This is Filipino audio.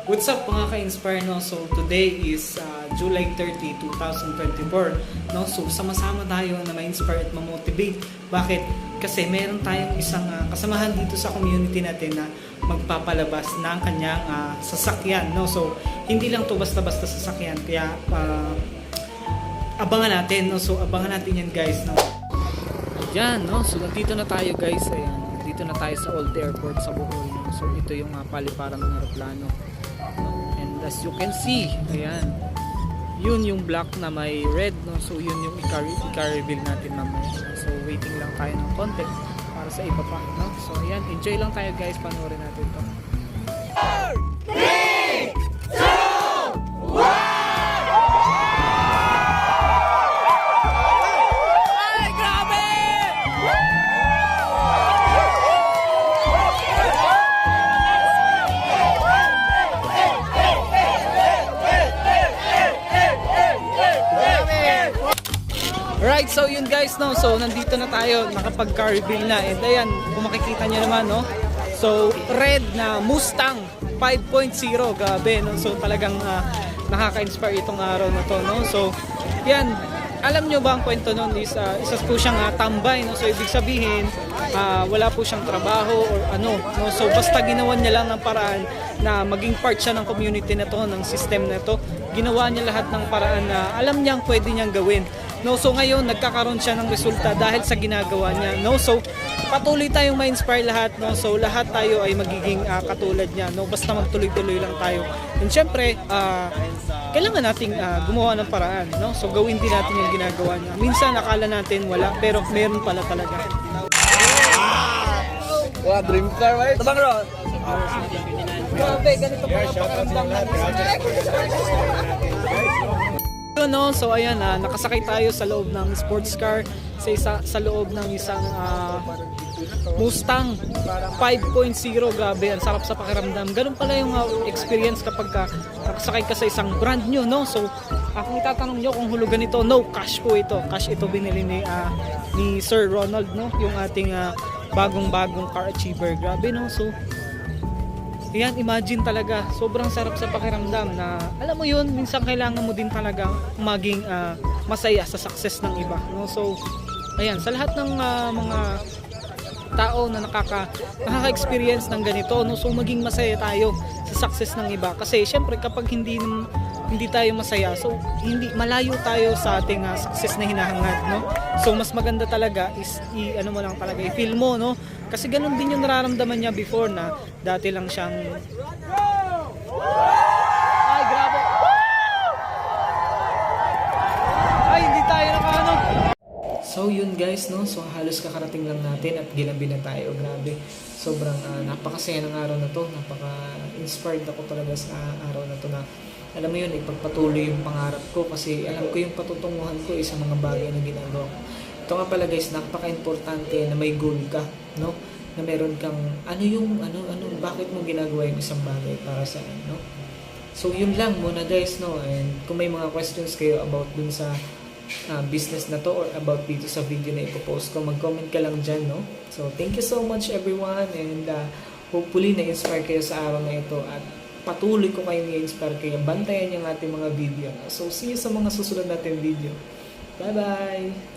What's up mga ka-inspire, no? So today is July 30, 2024, no? So sama-sama tayo na ma-inspire at ma-motivate. Bakit? Kasi meron tayong isang kasamahan dito sa community natin na magpapalabas ng kanyang sasakyan, no? So hindi lang to basta-basta sasakyan, kaya abangan natin, no? So abangan natin yan, guys, no? Yan, no? So nandito na tayo, guys. Ayan, dito na tayo sa Old Airport sa Bohol, no? So ito yung paliparan ng aeroplano. And as you can see, ayan, yun yung black na may red, no? So yun yung i-reveal natin mamaya. So waiting lang tayo ng konti para sa iba pa, no? So ayan, enjoy lang tayo, guys, panoorin natin to. 3, 2, 1. Alright, so yun, guys, no? So nandito na tayo, nakapag-car reveal na. And ayan, kung makikita nyo naman, no? So red na Mustang 5.0, grabe, no? So talagang nakaka-inspire itong araw na to, no? So yan, alam nyo ba ang kwento nun is isa po siyang tambay, no? So ibig sabihin, wala po siyang trabaho or ano, no? So basta ginawa niya lang ng paraan na maging part siya ng community na to, ng system na to. Ginawa niya lahat ng paraan na alam niyang pwede niyang gawin, no? So ngayon nagkakaroon siya ng resulta dahil sa ginagawa niya, no? So patuloy tayong ma-inspire lahat, no? So lahat tayo ay magiging katulad niya, no? Basta magtuloy-tuloy lang tayo. And syempre, kailangan nating gumawa ng paraan, no? So gawin din natin yung ginagawa niya. Minsan akala natin wala, pero meron pala talaga. Wow, dream car, right? Tabang ro. Grabe, ganito pala pakiramdam natin. No, so ayan, nakasakay tayo sa loob ng sports car, sa loob ng isang Mustang 5.0. Grabe, ang sarap sa pakiramdam. Ganun pala yung experience kapag nakasakay ka sa isang brand new, no? So kung itatanong nyo kung hulugan ito, no, cash po ito. Cash ito binili ni Sir Ronald, no? Yung ating bagong-bagong car achiever. Grabe, no? So yan, imagine talaga, sobrang sarap sa pakiramdam na, alam mo yun, minsan kailangan mo din talaga maging masaya sa success ng iba, no? So ayan, sa lahat ng mga tao na nakaka-experience ng ganito, no? So maging masaya tayo sa success ng iba, kasi syempre kapag hindi tayo masaya, so hindi malayo tayo sa ating success na hinahangad, no? So mas maganda talaga is ano mo lang talaga, i-feel mo, no? Kasi ganun din yung nararamdaman niya before, na dati lang siyang ay grabe, ay hindi tayo nakaano. So yun, guys, no? So halos kakarating lang natin at ginabi na tayo. Grabe, sobrang napakasaya ng araw na to. Napaka-inspired ako talaga sa araw na to, na alam mo yun, ipagpatuloy yung pangarap ko, kasi alam ko yung patutunguhan ko sa mga bagay na ginagawa ko. Ito nga pala, guys, napaka-importante na may goal ka, no? Na meron kang bakit mo ginagawa yung isang bagay, para saan, no? So yun lang muna, guys, no? And kung may mga questions kayo about dun sa business na to or about dito sa video na ipopost ko, mag-comment ka lang dyan, no? So thank you so much, everyone, and hopefully na-inspire kayo sa araw na ito, at patuloy ko kayong i-inspire kayo. Bantayan yung ating mga video. So see you sa mga susunod natin video. Bye bye!